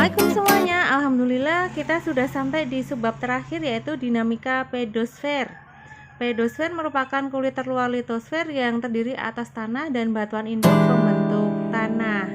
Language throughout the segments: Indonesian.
Assalamualaikum semuanya. Alhamdulillah kita sudah sampai di subbab terakhir, yaitu dinamika pedosfer. Pedosfer merupakan kulit terluar litosfer yang terdiri atas tanah dan batuan induk pembentuk tanah.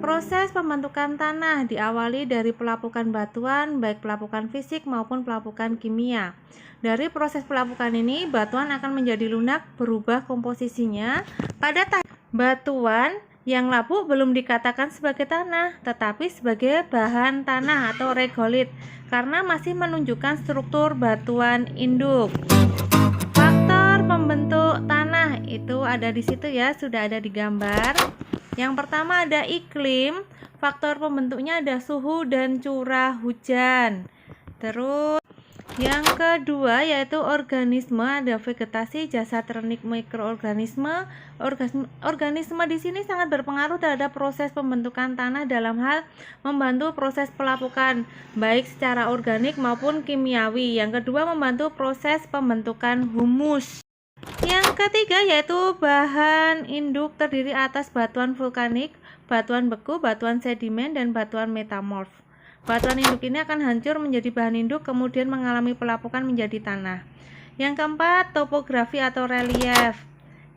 Proses pembentukan tanah diawali dari pelapukan batuan, baik pelapukan fisik maupun pelapukan kimia. Dari proses pelapukan ini, batuan akan menjadi lunak, berubah komposisinya. Pada batuan yang lapuk belum dikatakan sebagai tanah, tetapi sebagai bahan tanah atau regolit, karena masih menunjukkan struktur batuan induk. Faktor pembentuk tanah itu ada di situ ya, sudah ada di gambar. Yang pertama ada iklim, faktor pembentuknya ada suhu dan curah hujan. Terus yang kedua yaitu organisme, ada vegetasi, jasad renik, mikroorganisme. Organisme di sini sangat berpengaruh terhadap proses pembentukan tanah dalam hal membantu proses pelapukan baik secara organik maupun kimiawi. Yang kedua membantu proses pembentukan humus. Yang ketiga yaitu bahan induk, terdiri atas batuan vulkanik, batuan beku, batuan sedimen, dan batuan metamorf. Batuan induk ini akan hancur menjadi bahan induk, kemudian mengalami pelapukan menjadi tanah. Yang keempat, topografi atau relief.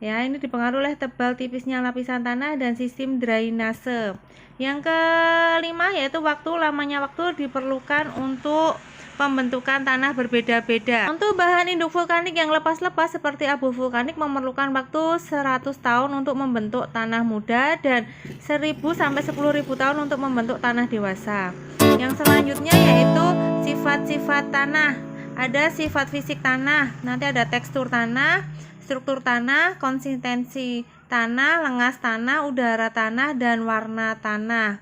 Ya, ini dipengaruhi oleh tebal tipisnya lapisan tanah dan sistem drainase. Yang kelima yaitu waktu, lamanya waktu diperlukan untuk pembentukan tanah berbeda-beda. Untuk bahan induk vulkanik yang lepas-lepas seperti abu vulkanik memerlukan waktu 100 tahun untuk membentuk tanah muda dan 1000 sampai 10.000 tahun untuk membentuk tanah dewasa. Yang selanjutnya yaitu sifat-sifat tanah. Ada sifat fisik tanah, nanti ada tekstur tanah, struktur tanah, konsistensi tanah, lengas tanah, udara tanah, dan warna tanah.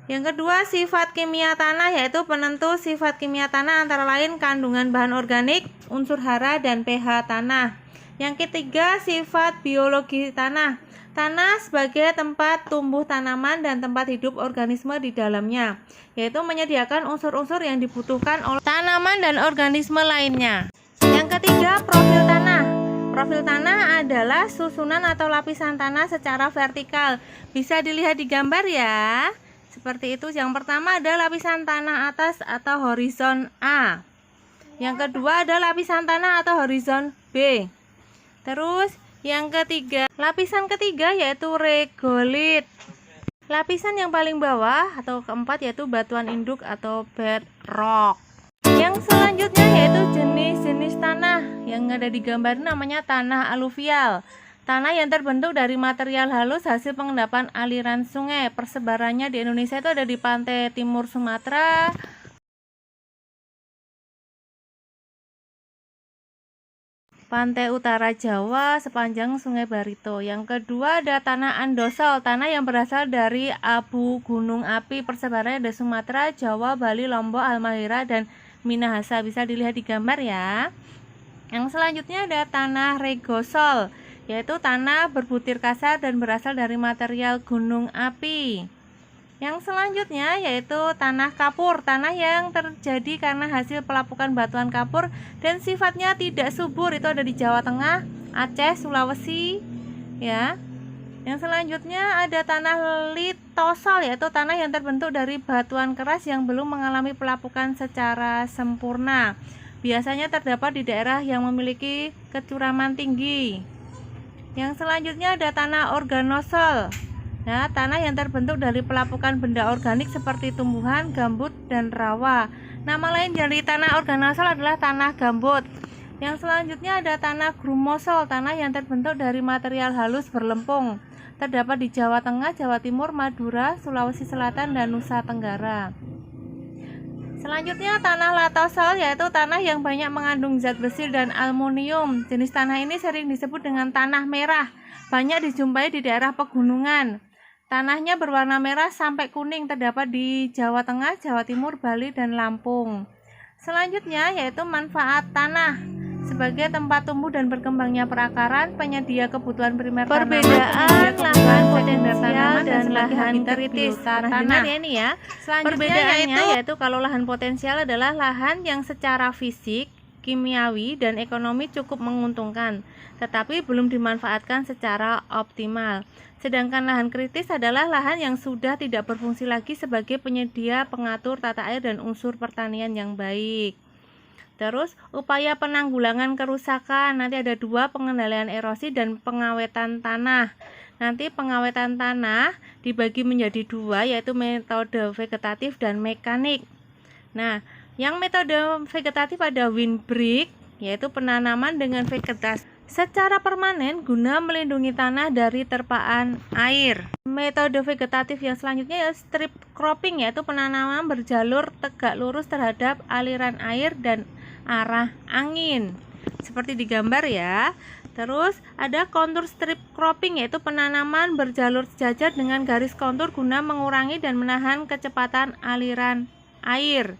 Yang kedua, sifat kimia tanah, yaitu penentu sifat kimia tanah antara lain kandungan bahan organik, unsur hara, dan pH tanah. Yang ketiga, sifat biologi tanah. Tanah sebagai tempat tumbuh tanaman dan tempat hidup organisme di dalamnya, yaitu menyediakan unsur-unsur yang dibutuhkan oleh tanaman dan organisme lainnya. Yang ketiga, profil tanah. Profil tanah adalah susunan atau lapisan tanah secara vertikal. Bisa dilihat di gambar ya. Seperti itu. Yang pertama ada lapisan tanah atas atau horizon A. Yang kedua ada lapisan tanah atau horizon B. Terus yang ketiga, lapisan ketiga yaitu regolit. Lapisan yang paling bawah atau keempat yaitu batuan induk atau bedrock. Yang selanjutnya yaitu jenis-jenis tanah. Yang ada di gambar namanya tanah aluvial. Tanah yang terbentuk dari material halus hasil pengendapan aliran sungai. Persebarannya di Indonesia itu ada di pantai timur Sumatera, pantai utara Jawa, sepanjang Sungai Barito. Yang kedua ada tanah andosol, tanah yang berasal dari abu gunung api. Persebarannya ada Sumatera, Jawa, Bali, Lombok, Halmahera, dan Minahasa. Bisa dilihat di gambar ya. Yang selanjutnya ada tanah regosol, yaitu tanah berbutir kasar dan berasal dari material gunung api. Yang selanjutnya yaitu tanah kapur, tanah yang terjadi karena hasil pelapukan batuan kapur dan sifatnya tidak subur, itu ada di Jawa Tengah, Aceh, Sulawesi ya. Yang selanjutnya ada tanah litosol, yaitu tanah yang terbentuk dari batuan keras yang belum mengalami pelapukan secara sempurna. Biasanya terdapat di daerah yang memiliki kecuraman tinggi. Yang selanjutnya ada tanah organosol. Nah, tanah yang terbentuk dari pelapukan benda organik seperti tumbuhan, gambut, dan rawa. Nama lain dari tanah organosol adalah tanah gambut. Yang selanjutnya ada tanah grumosol, tanah yang terbentuk dari material halus berlempung. Terdapat di Jawa Tengah, Jawa Timur, Madura, Sulawesi Selatan, dan Nusa Tenggara. Selanjutnya tanah latosol, yaitu tanah yang banyak mengandung zat besi dan aluminium. Jenis tanah ini sering disebut dengan tanah merah. Banyak dijumpai di daerah pegunungan. Tanahnya berwarna merah sampai kuning, terdapat di Jawa Tengah, Jawa Timur, Bali, dan Lampung. Selanjutnya yaitu manfaat tanah sebagai tempat tumbuh dan berkembangnya perakaran, penyedia kebutuhan primer tanaman, perbedaan lahan potensial dan lahan kritis tanah ya ini ya. Perbedaannya yaitu kalau lahan potensial adalah lahan yang secara fisik kimiawi dan ekonomi cukup menguntungkan, tetapi belum dimanfaatkan secara optimal. Sedangkan lahan kritis adalah lahan yang sudah tidak berfungsi lagi sebagai penyedia, pengatur tata air dan unsur pertanian yang baik. Terus upaya penanggulangan kerusakan, nanti ada 2, pengendalian erosi dan pengawetan tanah. Nanti pengawetan tanah dibagi menjadi 2, yaitu metode vegetatif dan mekanik. Nah, yang metode vegetatif ada windbreak, yaitu penanaman dengan vegetasi secara permanen guna melindungi tanah dari terpaan air. Metode vegetatif yang selanjutnya ya strip cropping, yaitu penanaman berjalur tegak lurus terhadap aliran air dan arah angin, seperti di gambar ya. Terus ada contour strip cropping, yaitu penanaman berjalur sejajar dengan garis kontur guna mengurangi dan menahan kecepatan aliran air.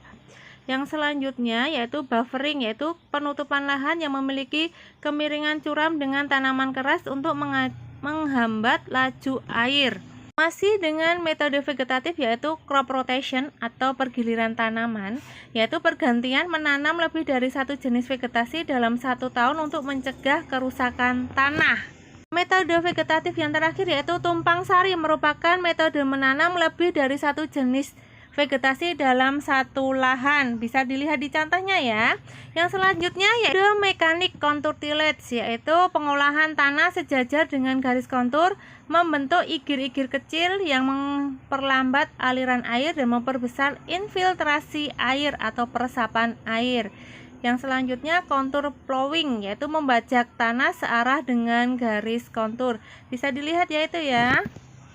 Yang selanjutnya yaitu buffering, yaitu penutupan lahan yang memiliki kemiringan curam dengan tanaman keras untuk menghambat laju air. Masih dengan metode vegetatif yaitu crop rotation atau pergiliran tanaman, yaitu pergantian menanam lebih dari satu jenis vegetasi dalam 1 tahun untuk mencegah kerusakan tanah. Metode vegetatif yang terakhir yaitu tumpang sari, merupakan metode menanam lebih dari satu jenis vegetasi dalam satu lahan. Bisa dilihat di contohnya ya. Yang selanjutnya yaitu mekanik contour tillage, yaitu pengolahan tanah sejajar dengan garis kontur, membentuk igir-igir kecil yang memperlambat aliran air dan memperbesar infiltrasi air atau peresapan air. Yang selanjutnya contour plowing, yaitu membajak tanah searah dengan garis kontur. Bisa dilihat ya itu ya.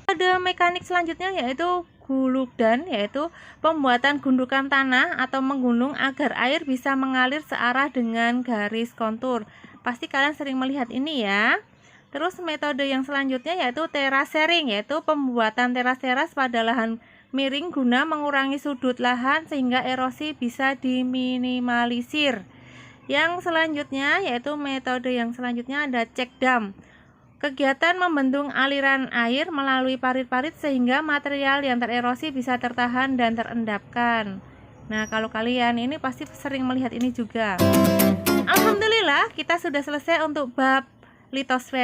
Ada mekanik selanjutnya yaitu gulukdan, yaitu pembuatan gundukan tanah atau menggunung agar air bisa mengalir searah dengan garis kontur. Pasti kalian sering melihat ini ya. Terus metode yang selanjutnya yaitu terracering, yaitu pembuatan teras-teras pada lahan miring guna mengurangi sudut lahan sehingga erosi bisa diminimalisir. Yang selanjutnya yaitu metode yang selanjutnya ada check dam. Kegiatan membendung aliran air melalui parit-parit sehingga material yang tererosi bisa tertahan dan terendapkan. Nah, kalau kalian ini pasti sering melihat ini juga. Alhamdulillah, kita sudah selesai untuk bab litosfer.